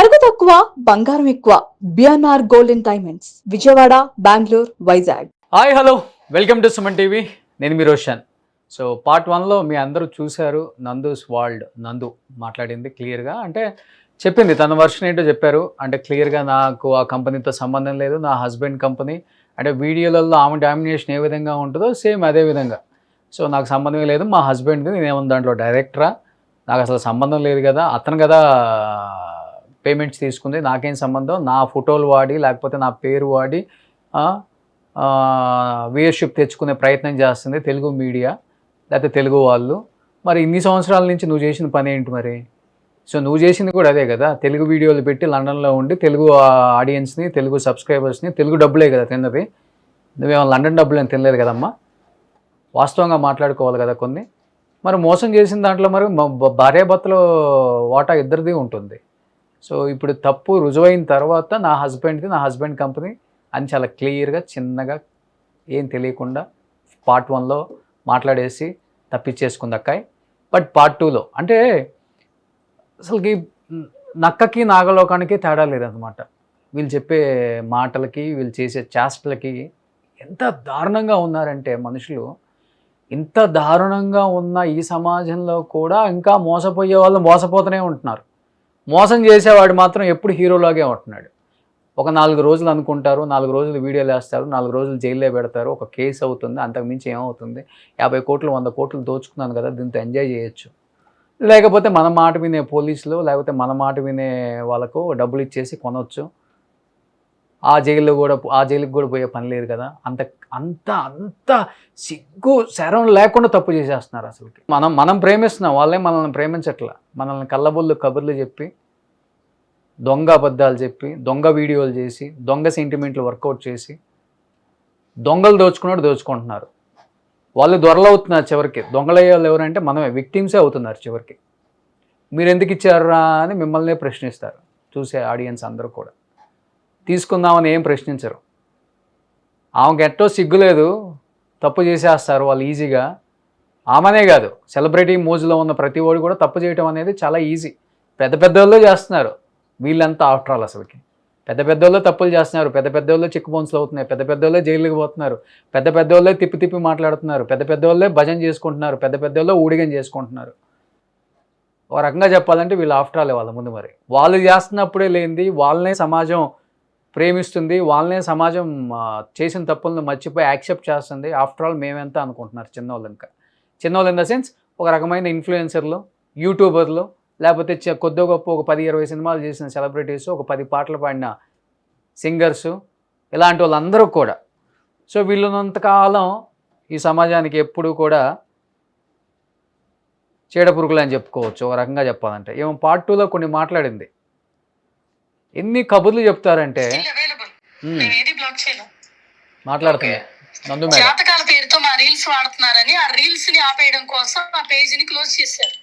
నగదు తక్కువ బంగారం ఎక్కువ BNR golden diamonds Vijayawada Bengaluru Vizag. Hi hello welcome to Suman TV. నేను మీ రోషన్. సో పార్ట్ 1లో మీ అందరూ చూశారు. నందూస్ వరల్డ్ నందు మాట్లాడింది క్లియర్గా, అంటే చెప్పింది తన వర్షన్ ఏంటో చెప్పారు. అంటే క్లియర్గా నాకు ఆ కంపెనీతో సంబంధం లేదు, నా హస్బెండ్ కంపెనీ, అంటే వీడియోలలో ఆమె డామినేషన్ ఏ విధంగా ఉంటుందో సేమ్ అదే విధంగా. సో నాకు సంబంధమే లేదు, మా హస్బెండ్ది, నేనేమన్నా దాంట్లో డైరెక్టరా, నాకు అసలు సంబంధం లేదు కదా, అతను కదా పేమెంట్స్ తీసుకుంది, నాకేం సంబంధం, నా ఫోటోలు వాడి లేకపోతే నా పేరు వాడి వ్యూయర్షిప్ తెచ్చుకునే ప్రయత్నం చేస్తుంది తెలుగు మీడియా లేకపోతే తెలుగు వాళ్ళు. మరి ఇన్ని సంవత్సరాల నుంచి నువ్వు చేసిన పని ఏంటి మరి? సో నువ్వు చేసింది కూడా అదే కదా, తెలుగు వీడియోలు పెట్టి లండన్లో ఉండి తెలుగు ఆడియన్స్ని, తెలుగు సబ్స్క్రైబర్స్ని, తెలుగు డబ్బులే కదా తిన్నది. నువ్వేమో లండన్ డబ్బులు అని తినలేదు కదమ్మా, వాస్తవంగా మాట్లాడుకోవాలి కదా కొన్ని. మరి మోసం చేసిన దాంట్లో మరి భార్యాభర్తలు వాటా ఇద్దరిది ఉంటుంది. సో ఇప్పుడు తప్పు రుజువైన తర్వాత నా హస్బెండ్ది, నా హస్బెండ్ కంపెనీ అని చాలా క్లియర్గా చిన్నగా ఏం తెలియకుండా పార్ట్ 1లో మాట్లాడేసి తప్పించేసుకుంది అక్కాయ్. బట్ పార్ట్ 2లో అంటే అసలుకి నక్కకి నాగలోకానికి తేడా లేదనమాట. వీళ్ళు చెప్పే మాటలకి, వీళ్ళు చేసే చేష్టలకి ఎంత దారుణంగా ఉన్నారంటే మనుషులు. ఇంత దారుణంగా ఉన్న ఈ సమాజంలో కూడా ఇంకా మోసపోయే వాళ్ళు మోసపోతూనే ఉంటున్నారు. మోసం చేసేవాడు మాత్రం ఎప్పుడు హీరోలాగే ఉంటున్నాడు. ఒక 4 రోజులు అనుకుంటారు, 4 రోజులు వీడియోలు వేస్తారు, 4 రోజులు జైల్లో పెడతారు, ఒక కేసు అవుతుంది, అంతకుమించి ఏమవుతుంది? 50 కోట్లు 100 కోట్లు దోచుకున్నాను కదా, దీంతో ఎంజాయ్ చేయొచ్చు. లేకపోతే మన మాట వినే పోలీసులు, లేకపోతే మన మాట వినే వాళ్ళకు డబ్బులు ఇచ్చేసి కొనవచ్చు. ఆ జైలుకి కూడా పోయే పని లేదు కదా. అంత అంత అంత సిగ్గు శరం లేకుండా తప్పు చేసేస్తున్నారు అసలుకి. మనం ప్రేమిస్తున్నాం, వాళ్ళే మనల్ని ప్రేమించట్లా. మనల్ని కళ్ళబొల్లు కబుర్లు చెప్పి, దొంగ అబద్ధాలు చెప్పి, దొంగ వీడియోలు చేసి, దొంగ సెంటిమెంట్లు వర్కౌట్ చేసి, దొంగలు దోచుకుంటున్నారు. వాళ్ళు దొరలు అవుతున్నారు చివరికి. దొంగలయ్యే వాళ్ళు ఎవరంటే మనమే, విక్టిమ్సే అవుతున్నారు చివరికి. మీరు ఎందుకు ఇచ్చారా అని మిమ్మల్నే ప్రశ్నిస్తారు చూసే ఆడియన్స్ అందరూ కూడా. తీసుకుందామని ఏం ప్రశ్నించరు. ఆమెకు ఎట్టో సిగ్గులేదు, తప్పు చేసేస్తారు వాళ్ళు ఈజీగా. ఆమెనే కాదు, సెలబ్రిటీ మోజులో ఉన్న ప్రతి వాడు కూడా తప్పు చేయటం అనేది చాలా ఈజీ. పెద్ద పెద్దోళ్ళే చేస్తున్నారు, వీళ్ళంతా ఆఫ్టర్ ఆల్ అసలుకి. పెద్ద పెద్దోళ్ళే తప్పులు చేస్తున్నారు, పెద్ద పెద్దోళ్ళే చెక్ బౌన్స్లు అవుతున్నాయి, పెద్ద పెద్దోళ్ళే జైలుకి పోతున్నారు, పెద్ద పెద్దోళ్ళే తిప్పి మాట్లాడుతున్నారు, పెద్ద పెద్దోళ్ళే భజన చేసుకుంటున్నారు, పెద్ద పెద్దోళ్ళే ఊడిగం చేసుకుంటున్నారు. ఒక రకంగా చెప్పాలంటే వీళ్ళు ఆఫ్టర్ ఆల్ వాళ్ళ ముందు. మరి వాళ్ళు చేస్తున్నప్పుడే లేనిది వాళ్ళనే సమాజం ప్రేమిస్తుంది, వాళ్ళనే సమాజం చేసిన తప్పులను మర్చిపోయి యాక్సెప్ట్ చేస్తుంది. ఆఫ్టర్ ఆల్ మేమెంత అనుకుంటున్నారు చిన్నవాళ్ళు. ఇంకా చిన్నవాళ్ళు ఇన్ ద సెన్స్ ఒక రకమైన ఇన్ఫ్లుయెన్సర్లు, యూట్యూబర్లు, లేకపోతే కొద్ది గొప్ప ఒక 10-20 సినిమాలు చేసిన సెలబ్రిటీస్, ఒక 10 పాటలు పాడిన సింగర్సు, ఇలాంటి వాళ్ళందరూ కూడా. సో వీళ్ళున్నంతకాలం ఈ సమాజానికి ఎప్పుడూ కూడా చీడపురుగులు అని చెప్పుకోవచ్చు ఒక రకంగా చెప్పాలంటే. ఏమో పార్ట్ 2లో కొన్ని మాట్లాడింది. ఎన్ని కబుర్లు చెప్తారంటే మాట్లాడుతుంది నందు మేడం. జాతకాల పేరుతో మా రీల్స్ వాడుతున్నారని ఆ రీల్స్ ని ఆపేయడం కోసం ఆ పేజ్ ని క్లోజ్ చేశారు.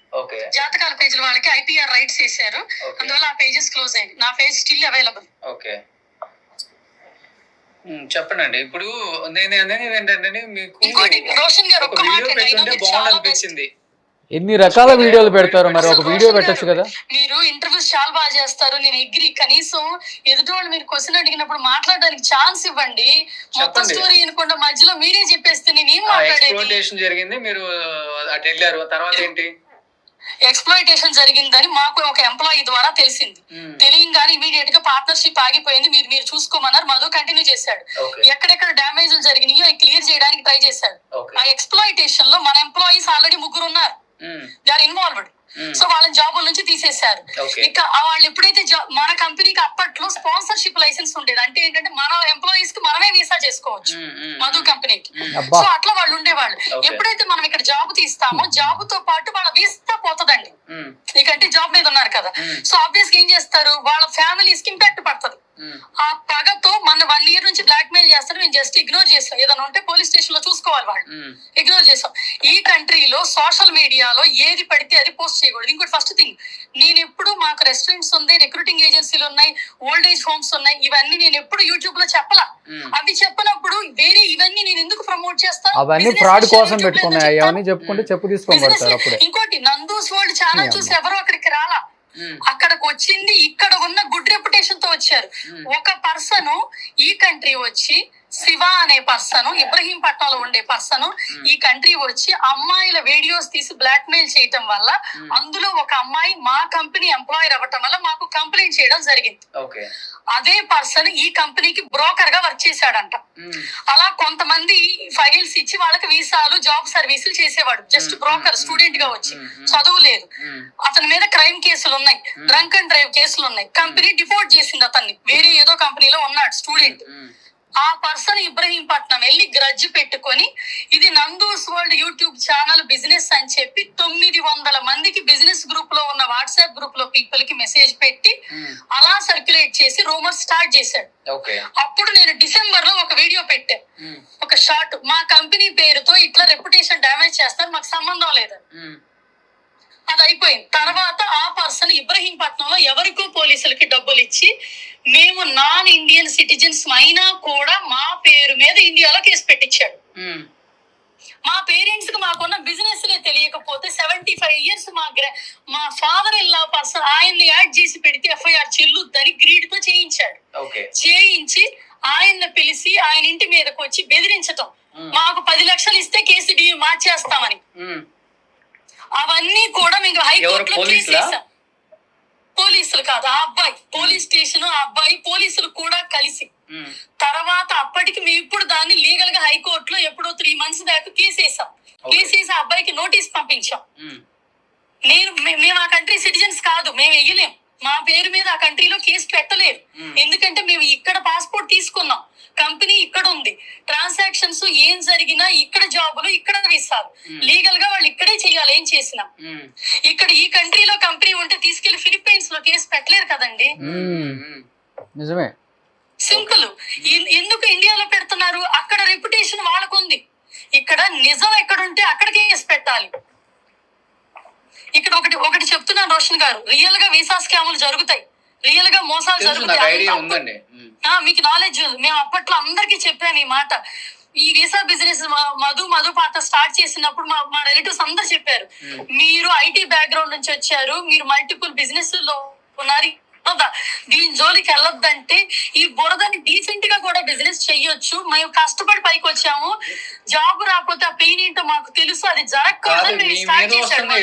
జాతకాల పేజ్ వాళ్ళకి ఐపీఆర్ రైట్స్ చేశారు, అందువల్ల ఆ పేజెస్ క్లోజ్ అయింది. నా పేజ్ స్టిల్ అవైలబుల్. ఓకే చెప్పండి. ఇప్పుడు నేను అనేది ఏంటంటే మీకు రోషన్ గారు ఒక మాట బాగుంది అనిపించింది. ఎన్ని రకాల వీడియోలు పెడతారు, మరి ఒక వీడియో పెట్టొచ్చు కదా. మీరు ఇంటర్వ్యూస్ చాలా బాగా చేస్తారు, నేను అగ్రి. కనీసం ఎదుటి వాళ్ళు మీరు క్వశ్చన్ అడిగినప్పుడు మాట్లాడడానికి ఛాన్స్ ఇవ్వండి. మొత్తం స్టోరీ అనుకుంటా మధ్యలో మీరే చెప్పేస్తే నేను ఏం మాట్లాడేది. జరిగింది, మీరు అటు వెళ్ళారు, తర్వాత ఏంటి? ఎక్స్‌ప్లాయిటేషన్ జరిగిందని మాకు ఒక ఎంప్లాయీ ద్వారా తెలిసింది. తెలియగానే ఇమీడియట్ గా పార్ట్నర్షిప్ ఆగిపోయింది. మీరు చూసుకోమన్నారు, మధు కంటిన్యూ చేశాడు. ఎక్కడెక్కడ డ్యామేజ్లు జరిగినాయో అవి క్లియర్ చేయడానికి ట్రై చేశాడు. ఆ ఎక్స్‌ప్లాయిటేషన్ లో మన ఎంప్లాయీస్ ఆల్రెడీ 3 ఉన్నారు, దే ఆర్ ఇన్వాల్వ్డ్. సో వాళ్ళని జాబ్ నుంచి తీసేశారు. ఇక వాళ్ళు ఎప్పుడైతే మన కంపెనీకి అప్పట్లో స్పాన్సర్షిప్ లైసెన్స్ ఉండేది, అంటే ఏంటంటే మన ఎంప్లాయీస్ కి మనమే వీసా చేసుకోవచ్చు మధు కంపెనీకి. సో అట్లా వాళ్ళు ఉండేవాళ్ళు. ఎప్పుడైతే మనం ఇక్కడ జాబ్ తీస్తామో జాబ్ తో పాటు వాళ్ళ వీసా పోతుందండి. ఇకంటే జాబ్ మీద ఉన్నారు కదా, సో ఆబ్వియస్ గా ఏం చేస్తారు, వాళ్ళ ఫ్యామిలీస్ కి ఇంపాక్ట్ పడుతుంది. ఆ పగతో మన 1 year నుంచి బ్లాక్ మెయిల్ చేస్తారు. మేము జస్ట్ ఇగ్నోర్ చేస్తాం, ఏదైనా ఉంటే పోలీస్ స్టేషన్ లో చూసుకోవాలి, వాళ్ళు ఇగ్నోర్ చేస్తాం. ఈ కంట్రీలో సోషల్ మీడియాలో ఏది పడితే అది పోస్ట్ చేయకూడదు. ఇంకోటి ఫస్ట్ థింగ్, నేను ఎప్పుడు మాకు రెస్టారెంట్స్ ఉన్నాయి, రిక్రూటింగ్ ఏజెన్సీలు ఉన్నాయి, ఓల్డ్ ఏజ్ హోమ్స్ ఉన్నాయి, ఇవన్నీ నేను ఎప్పుడు యూట్యూబ్ లో చెప్పలా. అవి చెప్పినప్పుడు వేరే ఇవన్నీ నేను ఎందుకు ప్రమోట్ చేస్తాను? ఇంకోటి నందూస్ వరల్డ్ ఛానల్ చూసి ఎవరు అక్కడికి రాలా, అక్కడికి వచ్చింది ఇక్కడ ఉన్న గుడ్ రెప్యుటేషన్ తో వచ్చారు. ఒక పర్సన్ ఈ కంట్రీ వచ్చి, శివ అనే పర్సన్, ఇబ్రహీంపట్నంలో ఉండే పర్సన్ ఈ కంట్రీ వచ్చి అమ్మాయిల వీడియోస్ తీసి బ్లాక్ మెయిల్ చేయటం వల్ల అందులో ఒక అమ్మాయి మా కంపెనీ ఎంప్లాయర్ అవ్వటం వల్ల మాకు కంప్లైంట్ చేయడం జరిగింది. అదే పర్సన్ ఈ కంపెనీకి బ్రోకర్ గా వర్క్ చేశాడంట. అలా కొంతమంది ఫైల్స్ ఇచ్చి వాళ్ళకి వీసాలు, జాబ్ సర్వీసులు చేసేవాడు. జస్ట్ బ్రోకర్, స్టూడెంట్ గా వచ్చి, చదువు లేదు. అతని మీద క్రైమ్ కేసులు ఉన్నాయి, డ్రంక్ అండ్ డ్రైవ్ కేసులు ఉన్నాయి. కంపెనీ డిపోర్ట్ చేసింది అతన్ని. వేరే ఏదో కంపెనీలో ఉన్నాడు స్టూడెంట్. ఆ పర్సన్ ఇబ్రహీంపట్నం వెళ్ళి గ్రడ్జ్ పెట్టుకొని ఇది Nandu's world YouTube channel business అని చెప్పి 900 మందికి బిజినెస్ గ్రూప్ లో ఉన్న వాట్సాప్ గ్రూప్ లో పీపుల్ కి మెసేజ్ పెట్టి అలా సర్క్యులేట్ చేసి రూమర్ స్టార్ట్ చేశాడు. అప్పుడు నేను డిసెంబర్ లో ఒక వీడియో పెట్టా, ఒక షార్ట్, మా కంపెనీ పేరుతో ఇట్లా రెప్యుటేషన్ డ్యామేజ్ చేస్తారు, మాకు సంబంధం లేదు. అది అయిపోయింది. తర్వాత ఆ పర్సన్ ఇబ్రహీంపట్నంలో ఎవరికో పోలీసులకి డబ్బులు ఇచ్చి మేము నాన్ ఇండియన్ సిటిజన్స్ అయినా కూడా మా పేరు మీద ఇండియాలో కేసు పెట్టించాడు. మా పేరెంట్స్ కి మాకున్న బిజినెస్ లే తెలియకపోతే 75 years మా ఫాదర్ ఇన్ లా పర్సన్ ఆయన్ని యాడ్ చేసి పెడితే ఎఫ్ఐఆర్ చెల్లుద్దని గ్రీడ్ తో చేయించాడు. చేయించి ఆయన్ని పిలిచి ఆయన ఇంటి మీదకి వచ్చి బెదిరించటం, మాకు 10 లక్షలు ఇస్తే కేసు మార్చేస్తామని. అవన్నీ కూడా మీకు హైకోర్టులో కేసు వేసాం. పోలీసులు కాదు, ఆ అబ్బాయి పోలీస్ స్టేషన్, ఆ అబ్బాయి పోలీసులు కూడా కలిసి. తర్వాత అప్పటికి మేము ఇప్పుడు దాన్ని లీగల్ గా హైకోర్టులో ఎప్పుడో 3 months దాకా కేసు వేసాం. కేసు వేసి ఆ అబ్బాయికి నోటీస్ పంపించాం. మేము ఆ కంట్రీ సిటిజన్స్ కాదు, మేము వెయ్యలేం, మా పేరు మీద ఆ కంట్రీలో కేసు పెట్టలేదు. ఎందుకంటే మేము ఇక్కడ పాస్పోర్ట్ తీసుకున్నాం, కంపెనీ ఇక్కడ ఉంది, ట్రాన్సాక్షన్స్ ఏం జరిగినా ఇక్కడ జాబులు ఇక్కడ వీసాలు, లీగల్ గా వాళ్ళు ఇక్కడే చేయాలి. ఏం చేసినా ఇక్కడ ఈ కంట్రీలో కంపెనీ ఉంటే తీసుకెళ్లి ఫిలిప్పైన్స్ లో కేసు పెట్టలేరు కదండి. నిజమే, సింపుల్. ఎందుకు ఇండియాలో పెడుతున్నారు? అక్కడ రెప్యుటేషన్ వాళ్ళకు ఉంది. ఇక్కడ నిజం ఎక్కడుంటే అక్కడ కేసు పెట్టాలి. ఇక్కడ ఒకటి చెప్తున్నాను రోషన్ గారు, రియల్ గా వీసా స్కాములు జరుగుతాయి, రియల్ గా మోసాలు జరుగుతాయి. మీకు నాలెడ్జ్ ఉంది. మేము అప్పట్లో అందరికీ చెప్పాను ఈ మాట. ఈ వీసా బిజినెస్ మధు పాట స్టార్ట్ చేసినప్పుడు మా రిలేటివ్స్ అందరు చెప్పారు, మీరు ఐటీ బ్యాక్గ్రౌండ్ నుంచి వచ్చారు, మీరు మల్టిపుల్ బిజినెస్ లో ఉన్నారు, దీని జోలికి వెళ్ళొద్దంటే ఈ బురదని డీసెంట్ గా కూడా బిజినెస్ చెయ్యొచ్చు, మేము కష్టపడి పైకి వచ్చాము, జాబ్ రాకపోతే ఆ పెయిన్ ఏంటో మాకు తెలుసు, అది జరగకూడదు.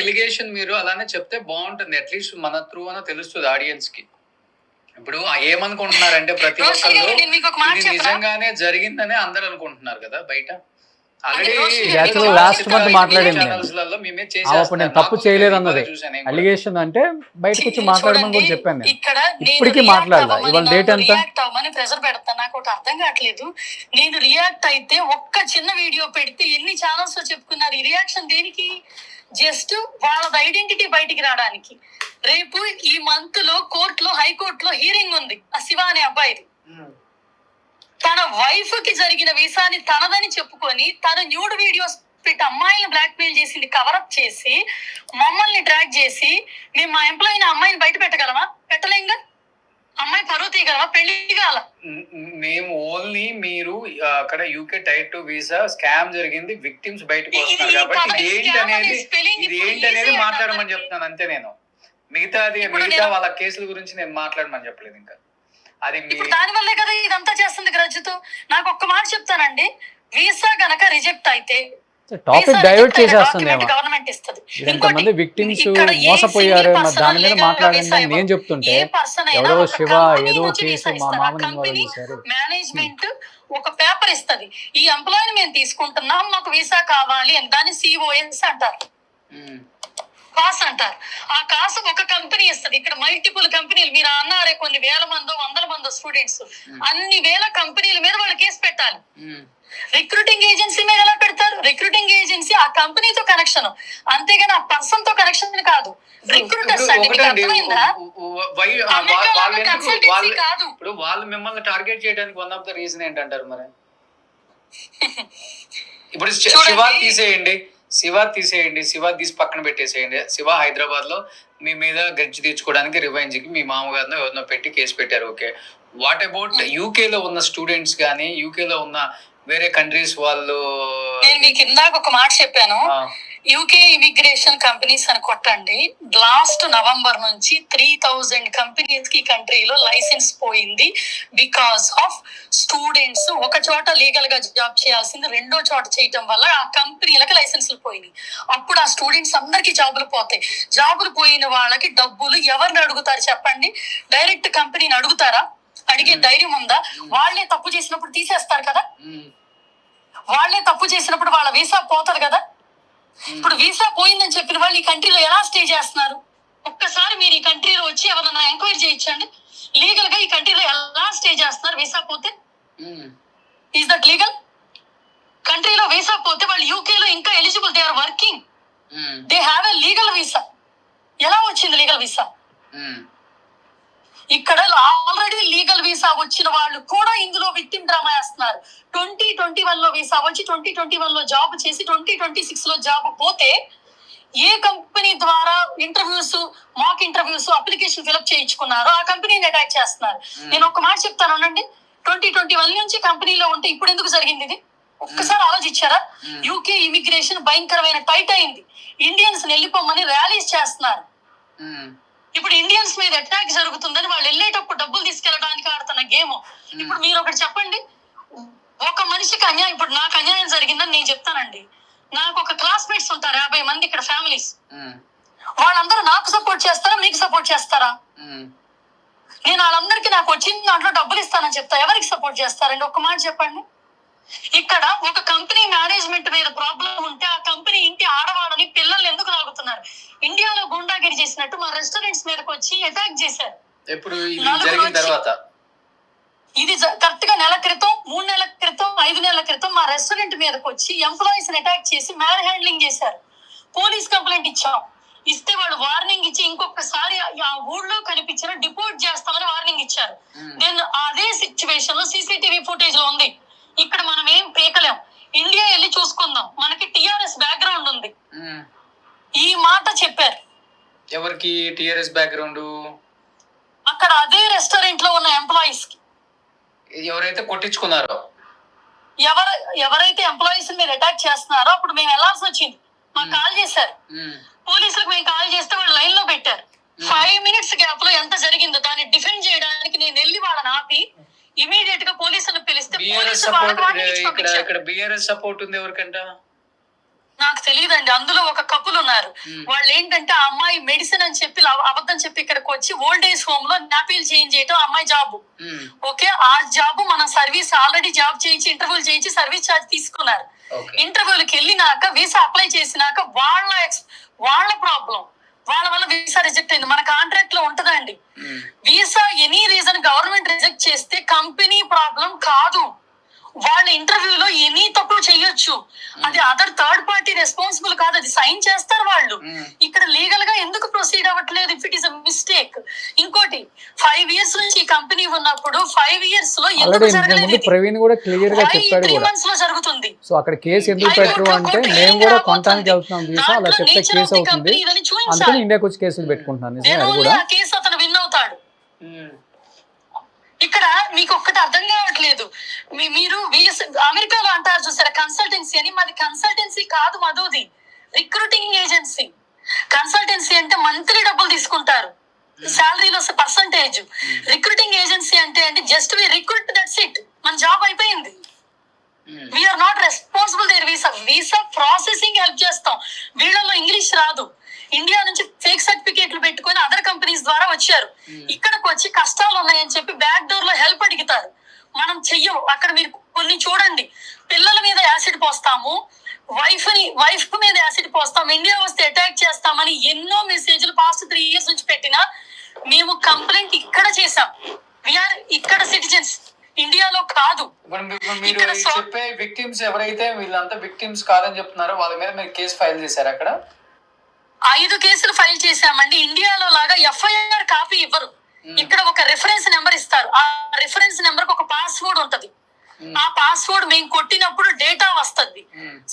ఎలిగేషన్ మీరు అలానే చెప్తే బాగుంటుంది, అట్లీస్ట్ మన త్రూ అన్న తెలుస్తుంది ఆడియన్స్ కి. ఇప్పుడు ఏమనుకుంటున్నారంటే ప్రతి ఒక్కళ్ళు నిజంగానే జరిగిందని అందరు అనుకుంటున్నారు కదా బయట. లాస్ట్ మంత్ మాట్లాడింది అప్పుడు నేను తప్పు చేయలేదు అన్నది అలిగేషన్, అంటే బయటకు వచ్చి మాట్లాడమని కూడా చెప్పాను. ఇప్పటికీ మాట్లాడదా, ఇవాళ డేట్ ఎంత ప్రెజర్ పెడతా, నాకు ఒకటి అర్థం కావట్లేదు. నేను రియాక్ట్ అయితే ఒక్క చిన్న వీడియో పెడితే ఎన్ని ఛానల్స్ లో చెప్పుకున్నారు. ఈ రియాక్షన్ దేనికి? జస్ట్ వాళ్ళ ఐడెంటిటీ బయటికి రావడానికి. రేపు ఈ మంత్ లో కోర్టులో, హైకోర్టులో హీరింగ్ ఉంది ఆ శివ అనే అబ్బాయిది. తన వైఫ్ కి జరిగిన వీసాని తనదని చెప్పుకొని తన న్యూడ్ వీడియోస్ పెట్టి అమ్మాయిని బ్లాక్ మెయిల్ చేసింది, కవరప్ చేసి మమ్మల్ని ట్రాక్ చేసి మేము మా ఎంప్లాయీని అమ్మాయిని బయట పెట్టగలమా? పెట్టలేంగా. అమ్మాయి పరువు తీయగలమా? పెళ్లి కాల. మేము ఓన్లీ మీరు అక్కడ యూకే టైర్ 2 వీసా స్కామ్ జరిగింది, విక్టిమ్స్ బయటకు వస్తున్నారు కాబట్టి ఇది ఏంటనేది మాట్లాడమని చెప్తున్నాను అంతే. నేను మిగతా వాళ్ళ కేసుల గురించి నేను మాట్లాడమని చెప్పలేదు. ఇంకా అది దాని వల్లే కదా ఇదంతా చేస్తుంది గ్రజ్జుతో. నాకు ఒక్క మాట చెప్తానండి, వీసా గనక రిజెక్ట్ అయితే టాపిక్ డైవర్ట్ చేసేస్తుంది. గవర్నమెంట్ ఇస్తుంది. ఇంతమంది విక్టిమ్స్ మోసపోయారు, దాని మీద మాట్లాడండి నేను చెప్తుంటే ఎవరో శివ ఏదో చేసి మా మామని మేనేజ్మెంట్ ఒక పేపర్ ఇస్తుంది, ఈ ఎంప్లాయీని మేము తీసుకుంటున్నాం, మాకు వీసా కావాలి అని. దాన్ని COS అంటారు, కాస్ అంటారు. ఆ కాసు ఒక కంపెనీ ఇస్తుంది. ఇక్కడ మల్టిపుల్ కంపెనీలు, మీరు అన్నారే కొన్ని వేల మందో 100 మందో స్టూడెంట్స్, అన్ని వేల కంపెనీల మీద వాళ్ళు కేసు పెట్టాలి. రిక్రూటింగ్ ఏజెన్సీ మీద ఎలా పెడతారు? రిక్రూటింగ్ ఏజెన్సీ ఆ కంపెనీతో కనెక్షన్, అంతేగాని ఆ పర్సన్ తో కనెక్షన్ కాదు. రిక్రూటర్స్ అండి, మీకు అర్థమైందా? కాదు. ఇప్పుడు వాళ్ళు మిమ్మల్ని టార్గెట్ చేయడానికి వన్ ఆఫ్ ద రీజన్ ఏంటంటారు మరి? ఇప్పుడు శివ తీసి పక్కన పెట్టేసేయండి. శివ హైదరాబాద్ లో మీ మీద గెడ్జ్ తీర్చుకోవడానికి రివెంజ్ కి మీ మామగారినో ఎవరినో పెట్టి కేసు పెట్టారు. ఓకే, వాట్ అబౌట్ యూకే లో ఉన్న స్టూడెంట్స్ కానీ, యూకే లో ఉన్న వేరే కంట్రీస్ వాళ్ళు? నేను మీకు ఇందాక ఒక మాట చెప్పాను, యూకే ఇమిగ్రేషన్ కంపెనీస్ అని కొట్టండి. లాస్ట్ నవంబర్ నుంచి 3000 కంపెనీస్ కి కంట్రీలో లైసెన్స్ పోయింది. బికాస్ ఆఫ్ స్టూడెంట్స్ ఒక చోట లీగల్ గా జాబ్ చేయాల్సింది రెండో చోట చేయటం వల్ల ఆ కంపెనీలకు లైసెన్సులు పోయినాయి. అప్పుడు ఆ స్టూడెంట్స్ అందరికి జాబులు పోతాయి. జాబులు పోయిన వాళ్ళకి డబ్బులు ఎవరిని అడుగుతారు చెప్పండి? డైరెక్ట్ కంపెనీని అడుగుతారా? అడిగే ధైర్యం ఉందా? వాళ్ళే తప్పు చేసినప్పుడు తీసేస్తారు కదా. వాళ్ళే తప్పు చేసినప్పుడు వాళ్ళ వీసా పోతారు కదా. ఇప్పుడు వీసా పోయిందని చెప్పిన వాళ్ళు ఈ కంట్రీలో ఎలా స్టే చేస్తున్నారు? ఒక్కసారి మీరు ఈ కంట్రీలో వచ్చి ఎవరైనా ఎంక్వైరీ చేయించండి. లీగల్ గా ఈ కంట్రీలో ఎలా స్టే చేస్తున్నారు వీసా పోతే? Is that legal? కంట్రీలో వీసా పోతే వాళ్ళు యూకేలో ఇంకా eligible, they are working, they have a legal visa. ఎలా వచ్చింది లీగల్ వీసా? ఇక్కడ ఆల్రెడీ లీగల్ వీసా వచ్చిన వాళ్ళు కూడా ఇందులో విక్టిమ్ డ్రామా వేస్తున్నారు. 2021 లో వీసా వచ్చి 2021 లో జాబ్ చేసి 2026 లో జాబ్ పోతే ఏ కంపెనీ ద్వారా interviews, mock interviews, application fill up చేయించుకున్నారో ఆ కంపెనీని అటాక్ చేస్తున్నారు. నేను ఒక మాట చెప్తాను అనండి, 2021 నుంచి కంపెనీలో ఉంటే ఇప్పుడు ఎందుకు జరిగింది ఇది? ఒక్కసారి ఆలోచించారా? యూకే ఇమిగ్రేషన్ భయంకరమైన టైట్ అయింది. ఇండియన్స్ వెళ్ళిపోమని ర్యాలీస్ చేస్తున్నారు. ఇప్పుడు ఇండియన్స్ మీద అటాక్ జరుగుతుందని వాళ్ళు వెళ్ళేటప్పుడు డబ్బులు తీసుకెళ్ళడానికి ఆడుతున్న గేమ్. ఇప్పుడు మీరు ఒకటి చెప్పండి, ఒక మనిషికి అన్యాయం, ఇప్పుడు నాకు అన్యాయం జరిగిందని నేను చెప్తానండి. నాకు ఒక క్లాస్మేట్స్ ఉంటారు 50 మంది ఇక్కడ ఫ్యామిలీస్. వాళ్ళందరూ నాకు సపోర్ట్ చేస్తారా, మీకు సపోర్ట్ చేస్తారా? నేను వాళ్ళందరికీ నాకు వచ్చిన దాంట్లో డబ్బులు ఇస్తానని చెప్తా. ఎవరికి సపోర్ట్ చేస్తారండి? ఒక్క మాట చెప్పండి. ఇక్కడ ఒక కంపెనీ మేనేజ్మెంట్ మీద ప్రాబ్లం ఉంటే ఆ కంపెనీ ఇంటి ఆడవాళ్ళని, పిల్లల్ని ఎందుకు లాగుతున్నారు? ఇండియాలో గుండాగిరి చేసినట్టు మా రెస్టారెంట్స్ మీదకి వచ్చి అటాక్ చేశారు. ఇది కరెక్ట్ గా నెల క్రితం, 3 నెలల క్రితం, 5 నెలల క్రితం మా రెస్టారెంట్ మీదకి వచ్చి ఎంప్లాయీస్ అటాక్ చేసి మ్యాన్ హ్యాండ్లింగ్ చేశారు. పోలీస్ కంప్లైంట్ ఇచ్చాం. ఇస్తే వాళ్ళు వార్నింగ్ ఇచ్చి ఇంకొకసారి ఆ ఊళ్ళో కనిపించిన డిపోర్ట్ చేస్తామని వార్నింగ్ ఇచ్చారు. నేను అదే సిచ్యువేషన్ లో సీసీటీవీ ఫుటేజ్ లో ఉంది. ఇక్కడ మనం ఏం పేకలేం. ఇండియా వెళ్ళి చూసుకుందాం, మనకి టిఆర్ఎస్ బ్యాక్గ్రౌండ్ ఉంది. ఈ మాట చెప్పారు. ఎవరికి టిఆర్ఎస్ బ్యాక్గ్రౌండ్? అక్కడ అదే రెస్టారెంట్ లో ఉన్న ఎంప్లాయీస్ కి. ఎవరైతే కొట్టించుకున్నారో, ఎవరైతే ఎంప్లాయీస్ మీద అటాక్ చేస్తున్నారో అప్పుడు మేము వెళ్లాల్సి వచ్చింది. మాకు కాల్ చేశారు పోలీసులకు. మేము కాల్ చేస్తే వాళ్ళు లైన్ లో పెట్టారు. 5 minutes గ్యాప్ లో ఎంత జరిగిందో దాన్ని డిఫెండ్ చేయడానికి నేను వెళ్ళి వాళ్ళని ఆపి ఇమీడియట్ గా పోలీసులను పిలిస్తే బిఆర్ఎస్ సపోర్ట్ ఉంది ఎవరికంట నాకు తెలియదండి. అందులో ఒక కపుల్ ఉన్నారు. వాళ్ళు ఏంటంటే ఆ అమ్మాయి మెడిసిన్ అని చెప్పి అబద్ధం చెప్పి ఇక్కడికి వచ్చి ఓల్డ్ ఏజ్ హోమ్ లో నాపీలు చేంజ్ చేయటం అమ్మాయి జాబ్. ఓకే, ఆ జాబ్ మనం సర్వీస్ ఆల్రెడీ జాబ్ చేయించి ఇంటర్వ్యూలు చేయించి సర్వీస్ ఛార్జ్ తీసుకున్నారు. ఇంటర్వ్యూలకు వెళ్ళినాక వీసా అప్లై చేసినాక వాళ్ళ ప్రాబ్లం, వాళ్ళ వల్ల వీసా రిజెక్ట్ అయింది. మన కాంట్రాక్ట్ లో ఉంటదండి, visa any reason government reject చేస్తే కంపెనీ ప్రాబ్లం కాదు. వాళ్ళ ఇంటర్వ్యూలో ఎనీ తప్పు చేయొచ్చు, అది అదర్ థర్డ్ పార్టీ రెస్పాన్సిబుల్ కాదు, అది సైన్ చేస్తారు వాళ్ళు. ఇక్కడ లీగల్ గా ఎందుకు ప్రొసీడ్ అవ్వట్లేదు? If it is a mistake. ఇంకోటి 5 years నుంచి ఈ కంపెనీ ఉన్నప్పుడు 5 years లో ఎందుకు జరగలేదు? ప్రవీణ్ కూడా క్లియర్ గా చెప్పాడు. 3 months లో జరుగుతుంది. సో అక్కడ కేసు ఎందుకు పెట్టరు అంటే మేము కూడా కొనడానికి వెళ్తున్నాం వీసా, అలా చెప్తే కేసు అవుతుంది, అందుకని ఇండియాకి వచ్చి కేసులు పెట్టుకుంటున్నాను. అది కూడా ఆ కేసు అతను విన్ అవుతాడు. ఇక్కడ మీకు ఒక్కటి అర్థం కావట్లేదు. మీరు అమెరికాలో అంటారు చూసారా కన్సల్టెన్సీ అని. మాది కన్సల్టెన్సీ కాదు, మధుది రిక్రూటింగ్ ఏజెన్సీ. కన్సల్టెన్సీ అంటే మంత్లీ డబ్బులు తీసుకుంటారు, శాలరీలో పర్సంటేజ్. రిక్రూటింగ్ ఏజెన్సీ అంటే just we recruit, that's it, మన జాబ్ అయిపోయింది. We are not responsible their visa processing help చేస్తాం. వీళ్ళలో ఇంగ్లీష్ రాదు, ఇండియా నుంచి ఫేక్ సర్టిఫికేట్లు పెట్టుకుని అదర్ కంపెనీస్ ద్వారా వచ్చారు. ఇక్కడికి వచ్చి కష్టాలు ఉన్నాయని చెప్పి బ్యాక్ డోర్ లో హెల్ప్ అడుగుతారు. మనం చెయ్యం. అక్కడ మీరు కొన్ని చూడండి, పిల్లల మీద యాసిడ్ పోస్తాము, వైఫ్ మీద యాసిడ్ పోస్తాం, ఇండియా వస్తే అటాక్ చేస్తామని ఎన్నో మెసేజ్లు పాస్ట్ 3 years నుంచి పెట్టినా మేము కంప్లైంట్ ఇక్కడ చేసాం. వీఆర్ ఇక్కడ సిటిజన్స్, ఇండియాలో కాదు. మీరు చెప్పే విక్టిమ్స్ ఎవరైతే వీళ్ళంతా విక్టిమ్స్ కాదని చెప్తున్నారో వాళ్ళ మీద మీరు కేసు ఫైల్ చేశారు. అక్కడ 5 కేసులు ఫైల్ చేశామండి. ఇండియాలో లాగా ఎఫ్ఐఆర్ కాపీ ఇవ్వరు. ఇక్కడ ఒక రిఫరెన్స్ నెంబర్ ఇస్తారు. ఆ రిఫరెన్స్ నెంబర్ కి ఒక పాస్వర్డ్ ఉంటది. ఆ పాస్వర్డ్ మేము కొట్టినప్పుడు డేటా వస్తుంది.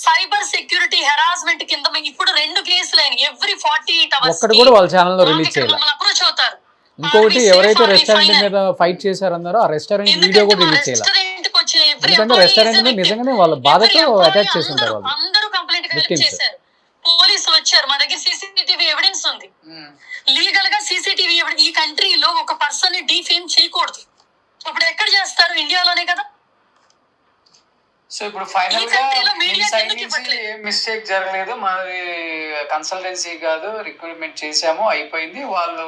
సైబర్ సెక్యూరిటీ హెరాస్మెంట్ కింద మేము ఇప్పుడు 2 కేసులు అయినాయి. ఎవ్రీ 48 hours ఒక్కటి కూడా వాళ్ళ ఛానల్ లో రిలీజ్ చేయాలి. అప్రోచ్ అవుతారు. ఇంకొకటి ఎవరైతే రెస్టారెంట్ మీద ఫైట్ చేశారన్నారో ఆ రెస్టారెంట్ వీడియో కూడా రిలీజ్ చేయాలి. ఎందుకంటే రెస్టారెంట్ మీద నిజంగానే వాళ్ళ బాధతో అటాక్ చేసి ఉంటారు వాళ్ళు. అందరూ కంప్లైంట్ చేశారు. వచ్చారు, మా దగ్గర సీసీటీవీ ఎవిడెన్స్ ఉంది. లీగల్ గా సీసీటీవీ ఈ కంట్రీలో ఒక పర్సన్ ని డిఫేమ్ చేయకూడదు. ఇప్పుడు ఎక్కడ చేస్తారు? ఇండియాలోనే కదా. సో ఇప్పుడు ఫైనల్ గా మిస్టేక్ జరగలేదు, మాది కన్సల్టెన్సీ కాదు, రిక్రూట్మెంట్ చేసాము, అయిపోయింది. వాళ్ళు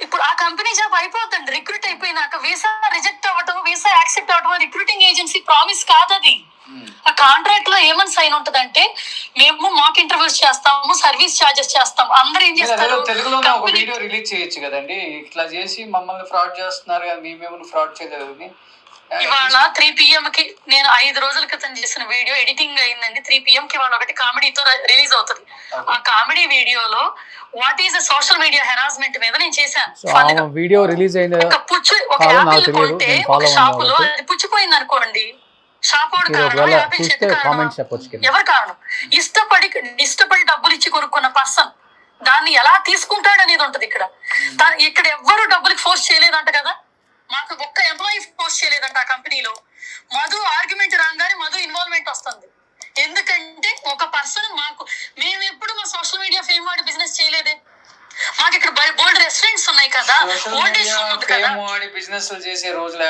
ఇప్పుడు ఆ కంపెనీ జాబ్ అయిపోతుంది. రిక్రూట్ అయిపోయినాక వీసా రిజెక్ట్ అవ్వటం, వీసా యాక్సెప్ట్ అవ్వటం రిక్రూటింగ్ ఏజెన్సీ ప్రామిస్ కాదది. ఆ కాంట్రాక్ట్ లో ఏమని సైన్ ఉంటదంటే, మేము మాక్ ఇంటర్వ్యూస్ చేస్తాము, సర్వీస్ చార్జెస్ చేస్తాము. అందరూ ఏం చేస్తారు? తెలుగులోనే ఒక వీడియో రిలీజ్ చేయొచ్చు కదండి, ఇట్లా చేసి మమ్మల్ని ఫ్రాడ్ చేస్తున్నారు కదా, మేమేమో ఫ్రాడ్ చేయలేదు. ఇవాళ 3 PM కి నేను 5 రోజుల క్రితం చేసిన వీడియో ఎడిటింగ్ అయిందండి. 3 PM కి ఇవాళ ఒకటి కామెడీతో రిలీజ్ అవుతుంది. ఆ కామెడీ వీడియోలో what is social media harassment మీద నేను చేశాను. వీడియో రిలీజ్ అయింది. ఒక యాపిల్ కొంటే ఒక షాప్ లో అది పుచ్చిపోయింది అనుకోండి, షాప్ వాడు కారణం, యాపిల్ చెట్టు కారణం, ఎవరు కారణం? ఇష్టపడి డబ్బులు ఇచ్చి కొనుక్కున్న పర్సన్ దాన్ని ఎలా తీసుకుంటాడు అనేది ఉంటది. ఇక్కడ ఎవ్వరు డబ్బులకి ఫోర్స్ చేయలేదంట కదా. మాకు ఒక్క ఎంప్లాయీ పోస్ట్ చేయలేదంట ఆ కంపెనీలో. మధు ఆర్గ్యుమెంట్ రాగానే మధు ఇన్వాల్వ్మెంట్ వస్తుంది. ఎందుకంటే ఒక పర్సన్ మేము ఎప్పుడు మా సోషల్ మీడియా ఫేమ్ వాడి బిజినెస్ చేయలేదే. మాకు ఇక్కడ బోల్డ్ రెస్టారెంట్స్ ఉన్నాయి కదా, బిజినెస్ చేసే రోజులు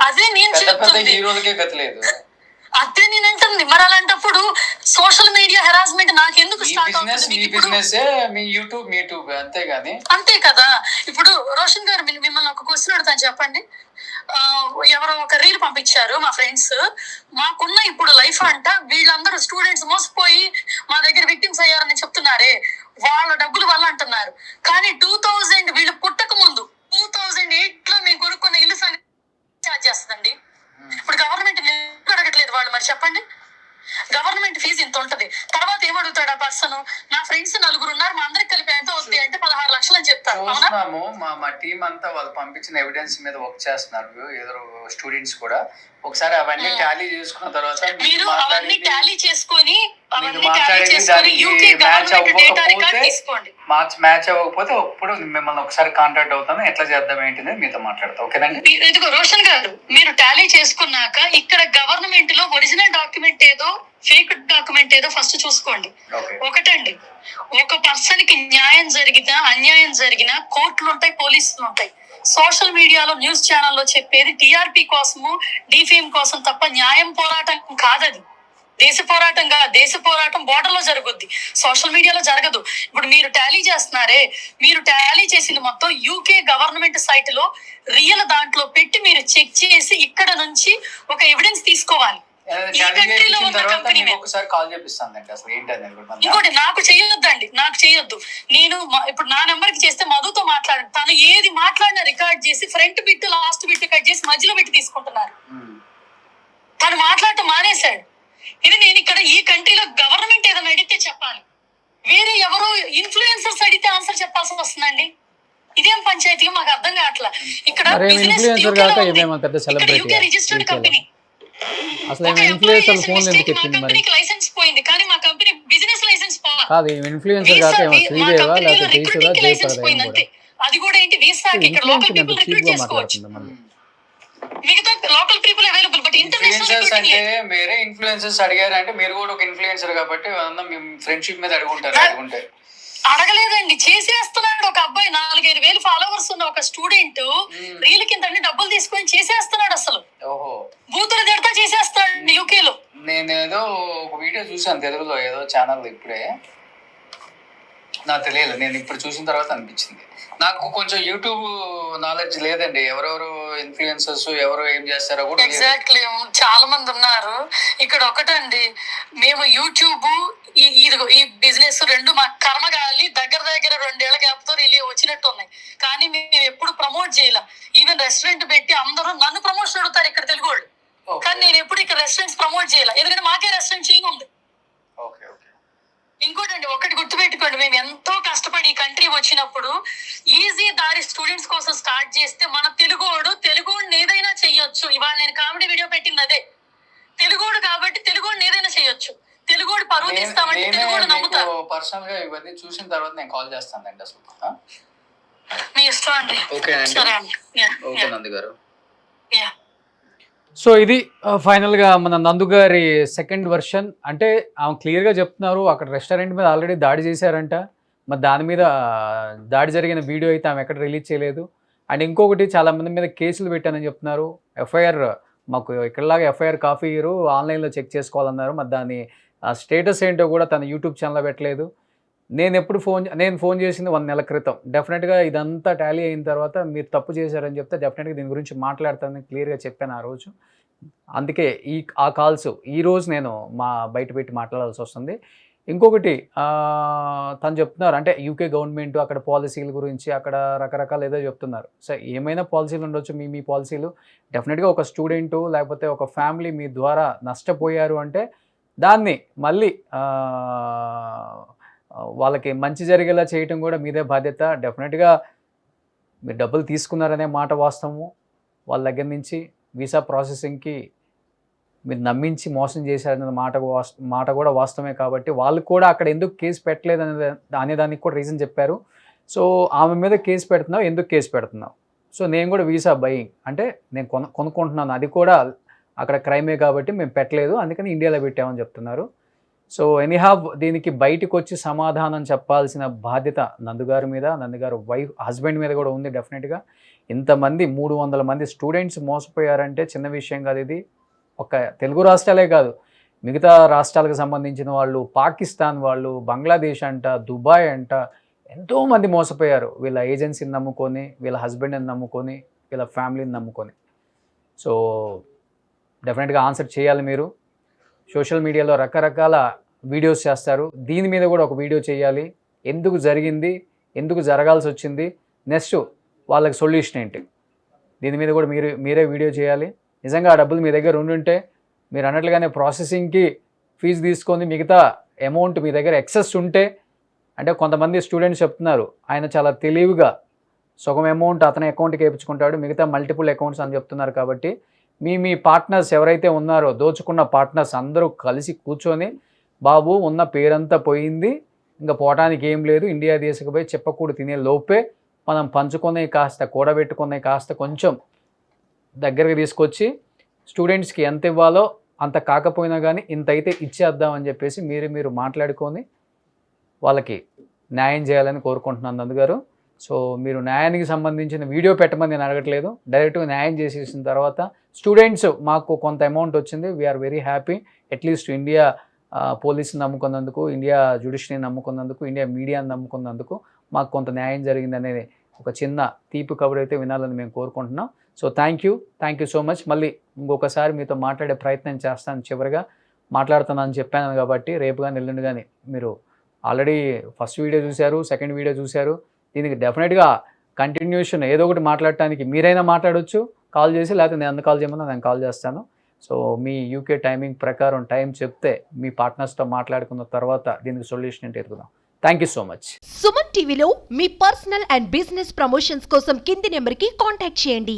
అదే నేను చెప్తుంది. అదే నేను అంటుంది. మరి అలాంటప్పుడు సోషల్ మీడియా హెరాస్మెంట్ నాకెందుకు స్టార్ట్ అవుతుంది? అంతే కదా. ఇప్పుడు రోషన్ గారు మిమ్మల్ని ఒక క్వశ్చన్ అడుగుతాను, చెప్పండి. ఎవరో ఒక రీల్ పంపించారు మా ఫ్రెండ్స్, మాకున్న ఇప్పుడు లైఫ్ అంట వీళ్ళందరూ స్టూడెంట్స్ మోసపోయి మా దగ్గర విక్టిమ్స్ అయ్యారని చెప్తున్నారే, వాళ్ళ డబ్బులు వల్ల అంటున్నారు. కానీ 2000 వీళ్ళు పుట్టక ముందు 2008 లో మేము కొనుక్కున్న ఇల్లు ఛార్జ్ చేస్తుందండి. ఇప్పుడు గవర్నమెంట్ అడగట్లేదు వాళ్ళు, మరి చెప్పండి. గవర్నమెంట్ ఫీజు ఇంత ఉంటది. తర్వాత ఏమడుగుతాడు ఆ పర్సన్? నా ఫ్రెండ్స్ 4 ఉన్నారు, మా అందరికి కలిపి ఎంత అవుతుంది అంటే 16 లక్షలు అని చెప్తారు. మా టీం అంతా వాళ్ళు పంపించిన ఎవిడెన్స్ మీద వర్క్ చేస్తున్నారు, ఏదో స్టూడెంట్స్ కూడా. ఒకసారి అవన్నీ టాలీ చేసుకున్న తర్వాత మీరు అవన్నీ టాలీ చేసుకొని యూకే గవర్నమెంట్ డేటా రికార్డ్ తీసుకోండి. మ్యాచ్ అవ్వకపోతే అప్పుడు మిమ్మల్ని ఒకసారి కాంటాక్ట్ అవుతాను, ఎట్లా చేద్దాం ఏంటి మీతో మాట్లాడతాం. ఓకేనండి. ఇదిగో రోషన్ గారు, మీరు టాలీ చేసుకున్నాక ఇక్కడ గవర్నమెంట్ లో ఒరిజినల్ డాక్యుమెంట్ ఏదో ఫేక్ డాక్యుమెంట్ ఏదో ఫస్ట్ చూసుకోండి. ఒకటండి, ఒక పర్సన్ కి న్యాయం జరిగినా అన్యాయం జరిగినా కోర్టులు ఉంటాయి, పోలీసులు ఉంటాయి. సోషల్ మీడియాలో న్యూస్ ఛానల్లో చెప్పేది టీఆర్పీ కోసము, డిఫేమ్ కోసం తప్ప న్యాయం పోరాటం కాదది. దేశ పోరాటం బోర్డర్ లో జరుగుద్ది, సోషల్ మీడియాలో జరగదు. ఇప్పుడు మీరు టాలీ చేస్తున్నారే, మీరు టాలీ చేసింది మొత్తం యూకే గవర్నమెంట్ సైట్ లో రియల్ దాంట్లో పెట్టి మీరు చెక్ చేసి ఇక్కడ నుంచి ఒక ఎవిడెన్స్ తీసుకోవాలి. ఇంకోటి నాకు చెయ్యొద్దు. నేను ఇప్పుడు నా నెంబర్ కి చేస్తే మధుతో మాట్లాడండి. తను ఏది మాట్లాడినా రికార్డ్ చేసి front bit last bit cut చేసి మధ్యలో పెట్టి తీసుకుంటున్నారు. తను మాట్లాడటం మానేశాడు. ఇది నేను ఇక్కడ ఈ కంట్రీలో గవర్నమెంట్ ఏదైనా అడిగితే చెప్పాలి, వేరే ఎవరో ఇన్ఫ్లుయెన్సర్స్ అడిగితే ఆన్సర్ చెప్పాల్సి వస్తుందండి. ఇదేం పంచాయతీ మాకు అర్థం కావట్లా. ఇక్కడ యూకే రిజిస్టర్డ్ కంపెనీ, లైసెన్స్ పోయింది కానీ మా కంపెనీ బిజినెస్ లైసెన్స్ పోయింది అంతే. అది కూడా ఏంటి, వీసాకి ఇక్కడ లోకల్ పీపుల్ రిక్రూట్ చేసుకోవచ్చు, మిగతా local people available. But international అంటే వేరే ఇన్ఫ్లుయెన్సర్స్ అడిగారు అంటే మీరు కూడా ఒక ఇన్ఫ్లుయెన్సర్ కాబట్టి ఫ్రెండ్షిప్ మీద అడుగుంటే అడగలేదండి, చేసేస్తున్నాడు. ఒక అబ్బాయి 4-5 వేలు ఫాలోవర్స్ ఉన్న ఒక స్టూడెంట్ రీల్ కింద డబ్బులు తీసుకొని చేసేస్తున్నాడు. అసలు బూతులు తిడతా చేసేస్తాడు యూకే లో. నేనేదో ఒక వీడియో చూసాను తెలుగులో, ఏదో ఛానల్, ఇప్పుడే నాకు తెలియదు, నేను ఇప్పుడు చూసిన తర్వాత అనిపించింది. నాకు కొంచెం యూట్యూబ్ నాలెడ్జ్ లేదండి, ఎవరెవరు ఇన్ఫ్లుయెన్సర్స్ ఎవరు ఏం చేస్తారో కూడా. ఎగ్జాక్ట్లీ, చాలా మంది ఉన్నారు ఇక్కడ. ఒకటండి, మేము యూట్యూబ్ ఈ బిజినెస్ రెండు మా కర్మగాలి దగ్గర 2 ఏళ్ల గ్యాప్ తో వచ్చినట్టు ఉన్నాయి. కానీ మేము ఎప్పుడు ప్రమోట్ చేయలేం. ఈవెన్ రెస్టారెంట్ పెట్టి అందరూ నన్ను ప్రమోషన్ అడుగుతారు ఇక్కడ తెలుగు వాళ్ళు, కానీ నేను ఎప్పుడు ఇక్కడ రెస్టారెంట్స్ ప్రమోట్ చేయలే, ఎందుకంటే మాకే రెస్టారెంట్ చేంజ్ ఉంది. ఇంకోటండి, ఒకటి గుర్తుపెట్టుకోండి, మేము ఎంతో కష్టపడి ఈ కంట్రీ వచ్చినప్పుడు ఈజీ దారి స్టూడెంట్స్ కోసం స్టార్ట్ చేస్తే మన తెలుగోడిని ఏదైనా చెయ్యొచ్చు. ఇవాళ నేను కామెడీ వీడియో పెట్టింది అదే, తెలుగోడు కాబట్టి తెలుగోడిని ఏదైనా చెయ్యొచ్చు. తెలుగోడు పరువు తీస్తామంటే తెలుగోడు నమ్ముతారు. పర్సనల్ గా ఇవన్నీ చూసిన తర్వాత నేను కాల్ చేస్తానండి. అసలు మీ ఇష్టం అండి. ఓకే నంది గారు. సో ఇది ఫైనల్గా మన నందు గారి సెకండ్ వర్షన్. అంటే ఆమె క్లియర్గా చెప్తున్నారు అక్కడ రెస్టారెంట్ మీద ఆల్రెడీ దాడి చేశారంట. మరి దాని మీద దాడి జరిగిన వీడియో అయితే ఆమె ఎక్కడ రిలీజ్ చేయలేదు. అండ్ ఇంకొకటి చాలా మంది మీద కేసులు పెట్టానని చెప్తున్నారు. ఎఫ్ఐఆర్ మాకు ఇక్కడలాగా ఎఫ్ఐఆర్ కాపీ ఇయరు ఆన్లైన్లో చెక్ చేసుకోవాలన్నారు. మరి దాని స్టేటస్ ఏంటో కూడా తన యూట్యూబ్ ఛానల్లో పెట్టలేదు. నేను ఫోన్ చేసింది 1 నెల క్రితం. డెఫినెట్గా ఇదంతా టాలీ అయిన తర్వాత మీరు తప్పు చేశారని చెప్తే డెఫినెట్గా దీని గురించి మాట్లాడతానని క్లియర్గా చెప్పాను ఆ రోజు. అందుకే ఆ కాల్స్ ఈరోజు నేను బయట పెట్టి మాట్లాడాల్సి వస్తుంది. ఇంకొకటి తను చెప్తున్నారు అంటే యూకే గవర్నమెంట్ అక్కడ పాలసీల గురించి అక్కడ రకరకాలు ఏదో చెప్తున్నారు. సో ఏమైనా పాలసీలు ఉండొచ్చు, మీ పాలసీలు డెఫినెట్గా ఒక స్టూడెంటు లేకపోతే ఒక ఫ్యామిలీ మీ ద్వారా నష్టపోయారు అంటే దాన్ని మళ్ళీ వాళ్ళకి మంచి జరిగేలా చేయటం కూడా మీదే బాధ్యత. డెఫినెట్గా మీరు డబ్బులు తీసుకున్నారనే మాట వాస్తవము. వాళ్ళ దగ్గర నుంచి వీసా ప్రాసెసింగ్కి మీరు నమ్మించి మోసం చేశారనే మాట కూడా వాస్తవమే. కాబట్టి వాళ్ళు కూడా అక్కడ ఎందుకు కేసు పెట్టలేదు అనేదానికి కూడా రీజన్ చెప్పారు. సో ఆమె మీద కేసు పెడుతున్నావు, ఎందుకు కేసు పెడుతున్నావు? సో నేను కూడా వీసా బయింగ్ అంటే నేను కొనుక్కుంటున్నాను, అది కూడా అక్కడ క్రైమే కాబట్టి మేము పెట్టలేదు, అందుకని ఇండియాలో పెట్టామని చెప్తున్నారు. సో ఎనీహావ్ దీనికి బయటకు వచ్చి సమాధానం చెప్పాల్సిన బాధ్యత నందుగారి మీద, నందుగారు హస్బెండ్ మీద కూడా ఉంది. డెఫినెట్గా ఇంతమంది 300 మంది స్టూడెంట్స్ మోసపోయారంటే చిన్న విషయం కాదు. ఇది ఒక తెలుగు రాష్ట్రాలే కాదు, మిగతా రాష్ట్రాలకు సంబంధించిన వాళ్ళు, పాకిస్తాన్ వాళ్ళు, బంగ్లాదేశ్ అంట, దుబాయ్ అంట, ఎంతోమంది మోసపోయారు వీళ్ళ ఏజెన్సీని నమ్ముకొని, వీళ్ళ హస్బెండ్ని నమ్ముకొని, వీళ్ళ ఫ్యామిలీని నమ్ముకొని. సో డెఫినెట్గా ఆన్సర్ చేయాలి మీరు. సోషల్ మీడియాలో రకరకాల వీడియోస్ చేస్తారు, దీని మీద కూడా ఒక వీడియో చేయాలి. ఎందుకు జరిగింది, ఎందుకు జరగాల్సి వచ్చింది, నెక్స్ట్ వాళ్ళకి సొల్యూషన్ ఏంటి, దీని మీద కూడా మీరే వీడియో చేయాలి. నిజంగా ఆ డబ్బులు మీ దగ్గర ఉండుంటే మీరు అన్నట్లుగానే ప్రాసెసింగ్కి ఫీజు తీసుకొని మిగతా అమౌంట్ మీ దగ్గర ఎక్సెస్ ఉంటే, అంటే కొంతమంది స్టూడెంట్స్ చెప్తున్నారు ఆయన చాలా తెలివిగా సగం అమౌంట్ అతని అకౌంట్కి వేయించుకుంటాడు, మిగతా మల్టిపుల్ అకౌంట్స్ అని చెప్తున్నారు. కాబట్టి మీ పార్ట్నర్స్ ఎవరైతే ఉన్నారో దోచుకున్న పార్ట్నర్స్ అందరూ కలిసి కూర్చొని బాబు ఉన్న పేరంతా పోయింది, ఇంకా పోవటానికి ఏం లేదు, ఇండియా దేశకు చెప్పకూడదు తినే లోపే మనం పంచుకునే కాస్త కూడబెట్టుకునే కాస్త కొంచెం దగ్గరికి తీసుకొచ్చి స్టూడెంట్స్కి ఎంత ఇవ్వాలో అంత కాకపోయినా కానీ ఇంత అయితే ఇచ్చేద్దామని చెప్పేసి మీరు మాట్లాడుకొని వాళ్ళకి న్యాయం చేయాలని కోరుకుంటున్నాను నందుగారు. సో మీరు న్యాయానికి సంబంధించిన వీడియో పెట్టమని నేను అడగట్లేదు, డైరెక్ట్గా న్యాయం చేసేసిన తర్వాత స్టూడెంట్స్ మాకు కొంత అమౌంట్ వచ్చింది, we are very happy. At least India పోలీసుని నమ్ముకున్నందుకు, ఇండియా జ్యుడిషియరీని నమ్ముకున్నందుకు, ఇండియా మీడియాని నమ్ముకున్నందుకు మాకు కొంత న్యాయం జరిగిందనేది ఒక చిన్న తీపి కబురు అయితే వినాలని మేము కోరుకుంటున్నాం. So thank you so much. మళ్ళీ ఇంకొకసారి మీతో మాట్లాడే ప్రయత్నం చేస్తాను. చివరిగా మాట్లాడుతున్నానని చెప్పాను కాబట్టి రేపు కానీ ఎల్లుండి కానీ మీరు ఆల్రెడీ ఫస్ట్ వీడియో చూశారు, సెకండ్ వీడియో చూశారు, దీనికి డెఫినెట్గా కంటిన్యూషన్ ఏదో ఒకటి మాట్లాడటానికి మీరైనా మాట్లాడవచ్చు కాల్ చేసి, లేకపోతే నేను కాల్ చేయమన్నా నేను కాల్ చేస్తాను. సో మీ యూకే టైమింగ్ ప్రకారం టైం చెప్తే మీ పార్ట్నర్స్తో మాట్లాడుకున్న తర్వాత దీనికి సొల్యూషన్ ఏంటి ఎదుగుదాం. Thank you so much. Suman టీవీలో మీ పర్సనల్ అండ్ బిజినెస్ ప్రమోషన్స్ కోసం కింది నెంబర్కి కాంటాక్ట్ చేయండి.